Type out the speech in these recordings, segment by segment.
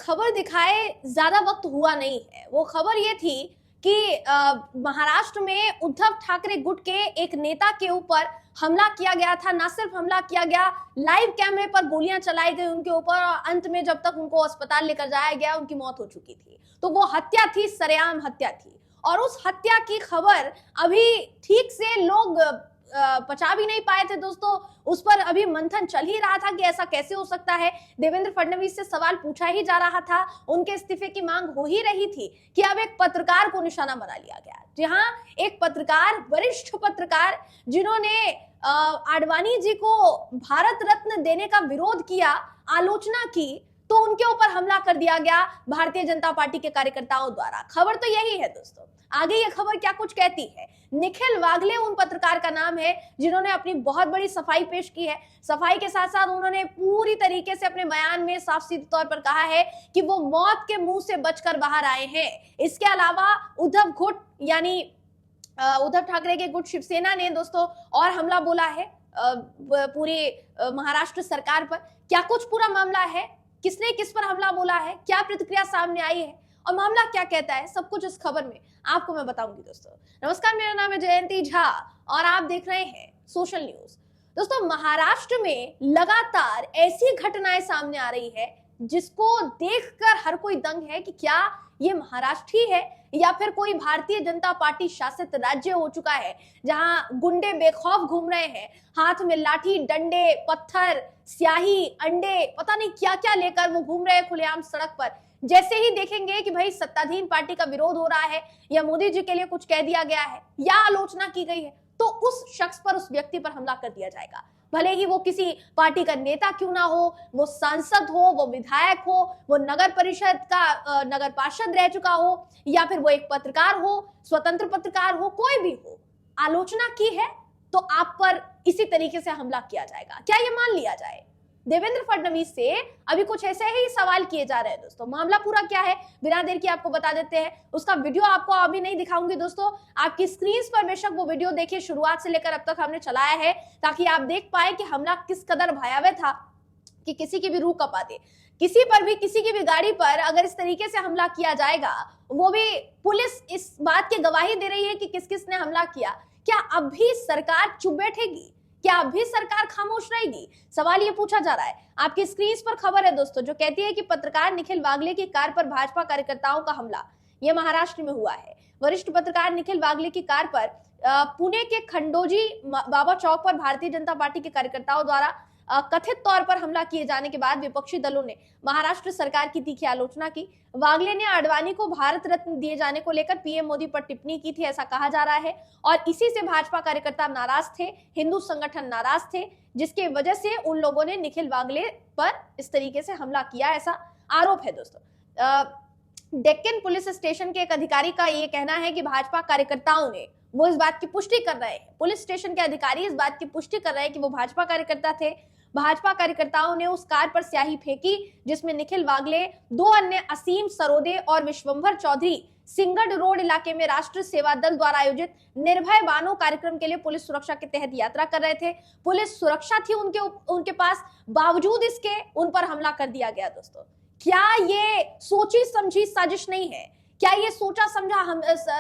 खबर दिखाए ज्यादा वक्त हुआ नहीं है। वो खबर ये थी कि महाराष्ट्र में उद्धव ठाकरे गुट के एक नेता के ऊपर हमला किया गया था। ना सिर्फ हमला किया गया, लाइव कैमरे पर गोलियां चलाई गई उनके ऊपर और अंत में जब तक उनको अस्पताल लेकर जाया गया उनकी मौत हो चुकी थी। तो वो हत्या थी, सरेआम हत्या थी। और उस हत्या की खबर अभी ठीक से लोग पचा भी नहीं पाए थे दोस्तों। उस पर अभी मंथन चल ही रहा था कि ऐसा कैसे हो सकता है। देवेंद्र फडणवीस से सवाल पूछा ही जा रहा था, उनके इस्तीफे की मांग हो ही रही थी कि अब एक पत्रकार को निशाना बना लिया गया। जहां एक पत्रकार, वरिष्ठ पत्रकार, जिन्होंने आडवाणी जी को भारत रत्न देने का विरोध किया, आलोचना की, तो उनके ऊपर हमला कर दिया गया भारतीय जनता पार्टी के कार्यकर्ताओं द्वारा। खबर तो यही है दोस्तों। आगे ये खबर क्या कुछ कहती है। निखिल वागले उन पत्रकार का नाम है जिन्होंने अपनी बहुत बड़ी सफाई पेश की है। सफाई के साथ साथ उन्होंने पूरी तरीके से अपने बयान में साफ सीधे तौर पर कहा है कि वो मौत के मुंह से बचकर बाहर आए हैं। इसके अलावा उद्धव गुट यानी उद्धव ठाकरे के गुट शिवसेना ने दोस्तों और हमला बोला है पूरी महाराष्ट्र सरकार पर। क्या कुछ पूरा मामला है, किसने किस पर हमला बोला है, क्या प्रतिक्रिया सामने आई है और मामला क्या कहता है, सब कुछ इस खबर में आपको मैं बताऊंगी दोस्तों। नमस्कार, मेरा नाम है जयंती झा और आप देख रहे हैं सोशल न्यूज। दोस्तों, महाराष्ट्र में लगातार ऐसी घटनाएं सामने आ रही है जिसको देखकर हर कोई दंग है कि क्या ये महाराष्ट्र ही है या फिर कोई भारतीय जनता पार्टी शासित राज्य हो चुका है जहां गुंडे बेखौफ घूम रहे हैं, हाथ में लाठी, डंडे, पत्थर, स्याही, अंडे, पता नहीं क्या क्या लेकर वो घूम रहे हैं खुलेआम सड़क पर। जैसे ही देखेंगे कि भाई सत्ताधीन पार्टी का विरोध हो रहा है या मोदी जी के लिए कुछ कह दिया गया है या आलोचना की गई है, तो उस शख्स पर, उस व्यक्ति पर हमला कर दिया जाएगा। भले ही वो किसी पार्टी का नेता क्यों ना हो, वो सांसद हो, वो विधायक हो, वो नगर परिषद का नगर पार्षद रह चुका हो, या फिर वो एक पत्रकार हो, स्वतंत्र पत्रकार हो, कोई भी हो, आलोचना की है तो आप पर इसी तरीके से हमला किया जाएगा। क्या ये मान लिया जाए? देवेंद्र फडणवीस से अभी कुछ ऐसे ही सवाल किए जा रहे हैं दोस्तों। मामला पूरा क्या है बिना देर की आपको बता देते हैं। उसका वीडियो आपको अभी नहीं दिखाऊंगी दोस्तों, आपकी स्क्रीन पर बेशक वो वीडियो देखिए। शुरुआत से लेकर अब तक हमने चलाया है ताकि आप देख पाए कि हमला किस कदर भयावह था कि किसी की भी रूह कपा दे। किसी पर भी, किसी की भी गाड़ी पर अगर इस तरीके से हमला किया जाएगा, वो भी पुलिस इस बात की गवाही दे रही है कि किस किस ने हमला किया, क्या अब भी सरकार चुप बैठेगी? क्या अब भी सरकार खामोश रहेगी? सवाल ये पूछा जा रहा है। आपकी स्क्रीन पर खबर है दोस्तों जो कहती है कि पत्रकार निखिल वागले की कार पर भाजपा कार्यकर्ताओं का हमला। यह महाराष्ट्र में हुआ है। वरिष्ठ पत्रकार निखिल वागले की कार पर पुणे के खंडोजी बाबा चौक पर भारतीय जनता पार्टी के कार्यकर्ताओं द्वारा कथित तौर पर हमला किए जाने के बाद विपक्षी दलों ने महाराष्ट्र सरकार की तीखी आलोचना की। वागले ने आडवाणी को भारत रत्न दिए जाने को लेकर पीएम मोदी पर टिप्पणी की थी, ऐसा कहा जा रहा है। और इसी से भाजपा कार्यकर्ता नाराज थे, हिंदू संगठन नाराज थे, जिसकी वजह से उन लोगों ने निखिल वागले पर इस तरीके से हमला किया, ऐसा आरोप है दोस्तों। डेक्कन पुलिस स्टेशन के एक अधिकारी का यह कहना है कि भाजपा कार्यकर्ताओं ने, वो इस बात की पुष्टि कर रहे हैं, पुलिस स्टेशन के अधिकारी इस बात की पुष्टि कर रहे हैं कि वो भाजपा कार्यकर्ता थे। भाजपा कार्यकर्ताओं ने उस कार पर स्याही फेंकी जिसमें निखिल वागले, दो अन्य असीम सरोदे और विश्वंभर चौधरी सिंगड रोड इलाके में राष्ट्रीय सेवा दल द्वारा आयोजित निर्भय बानो कार्यक्रम के लिए पुलिस सुरक्षा के तहत यात्रा कर रहे थे। पुलिस सुरक्षा थी उनके पास, बावजूद इसके उन पर हमला कर दिया गया दोस्तों। क्या ये सोची समझी साजिश नहीं है? क्या ये सोचा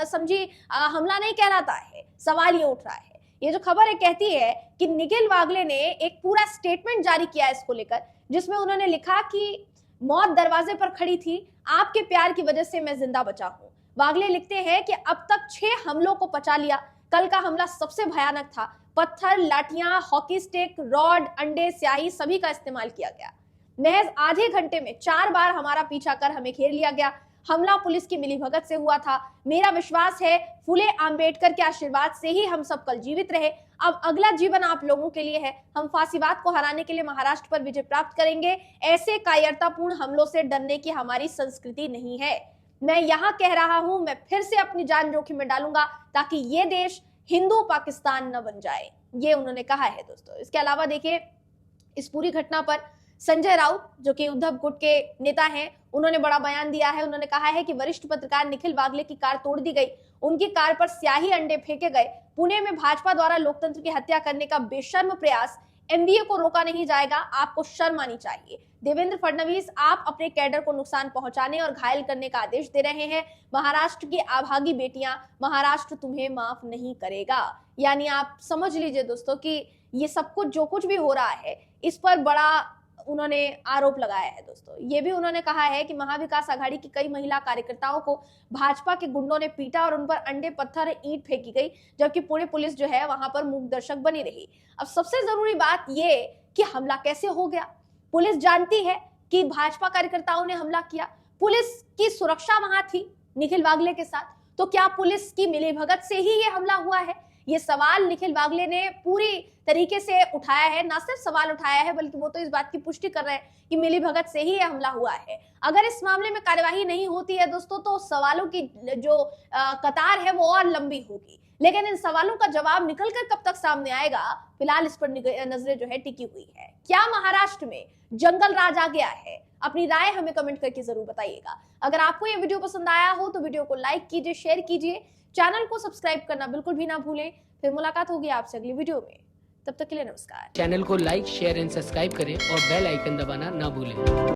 समझी हमला नहीं कहलाता है? सवाल ये उठ रहा है। ये जो खबर है कहती है कि निखिल वागले ने एक पूरा स्टेटमेंट जारी किया इसको लेकर, जिसमें उन्होंने लिखा कि मौत दरवाजे पर खड़ी थी, आपके प्यार की वजह से मैं जिंदा बचा हूं। वागले लिखते हैं कि अब तक 6 हमलों को पचा लिया, कल का हमला सबसे भयानक था। पत्थर, लाठियां, हॉकी स्टिक, रॉड, अंडे, स्याही सभी का इस्तेमाल किया गया। महज आधे घंटे में 4 बार हमारा पीछा कर हमें घेर लिया गया। हमला पुलिस की मिलीभगत से हुआ था। मेरा विश्वास है फुले आम्बेडकर के आशीर्वाद से ही हम सब कल जीवित रहे। अब अगला जीवन आप लोगों के लिए है। हम फांसीवाद को हराने के लिए महाराष्ट्र पर विजय प्राप्त करेंगे। ऐसे कायरतापूर्ण हमलों से डरने की हमारी संस्कृति नहीं है। मैं यहाँ कह रहा हूं, मैं फिर से अपनी जान जोखिम में डालूंगा ताकि ये देश हिंदू पाकिस्तान न बन जाए, ये उन्होंने कहा है दोस्तों। इसके अलावा देखिए, इस पूरी घटना पर संजय राउत जो कि उद्धव गुट के नेता हैं, उन्होंने बड़ा बयान दिया है। उन्होंने कहा है कि वरिष्ठ पत्रकार निखिल वागले की कार तोड़ दी गई, उनकी कार पर स्याही अंडे फेंके गए। पुणे में भाजपा द्वारा लोकतंत्र की हत्या करने का बेशर्म प्रयास एमबीए को रोका नहीं जाएगा, आपको शर्म आनी चाहिए। देवेंद्र फडणवीस, आप अपने कैडर को नुकसान पहुंचाने और घायल करने का आदेश दे रहे हैं। महाराष्ट्र की अभागी बेटियां, महाराष्ट्र तुम्हें माफ नहीं करेगा। यानी आप समझ लीजिए दोस्तों कि ये सब कुछ जो कुछ भी हो रहा है इस पर बड़ा उन्होंने आरोप लगाया है। दोस्तों ये भी उन्होंने कहा है कि महाविकास आघाड़ी की कई महिला कार्यकर्ताओं को भाजपा के गुंडों ने पीटा और उन पर अंडे पत्थर ईंट फेंकी गई, जबकि पुणे पुलिस जो है वहां पर मूक दर्शक बनी रही। अब सबसे जरूरी बात ये कि हमला कैसे हो गया। पुलिस जानती है कि भाजपा कार्यकर्ताओं ने हमला किया, पुलिस की सुरक्षा वहां थी निखिल वागले के साथ, तो क्या पुलिस की मिलीभगत से ही ये हमला हुआ है? ये सवाल निखिल वागले ने पूरी तरीके से उठाया है। ना सिर्फ सवाल उठाया है बल्कि वो तो इस बात की पुष्टि कर रहे हैं कि मिलीभगत से ही ये हमला हुआ है। अगर इस मामले में कार्यवाही नहीं होती है दोस्तों तो सवालों की जो कतार है वो और लंबी होगी, लेकिन इन सवालों का जवाब निकलकर कब तक सामने आएगा, फिलहाल इस पर नजरें जो है टिकी हुई है। क्या महाराष्ट्र में जंगल राज आ गया है? अपनी राय हमें कमेंट करके जरूर बताइएगा। अगर आपको ये वीडियो पसंद आया हो तो वीडियो को लाइक कीजिए, शेयर कीजिए, चैनल को सब्सक्राइब करना बिल्कुल भी ना भूलें। फिर मुलाकात होगी आपसे अगली वीडियो में, तब तक के लिए नमस्कार। चैनल को लाइक, शेयर एंड सब्सक्राइब करें और बेल आइकन दबाना ना भूलें।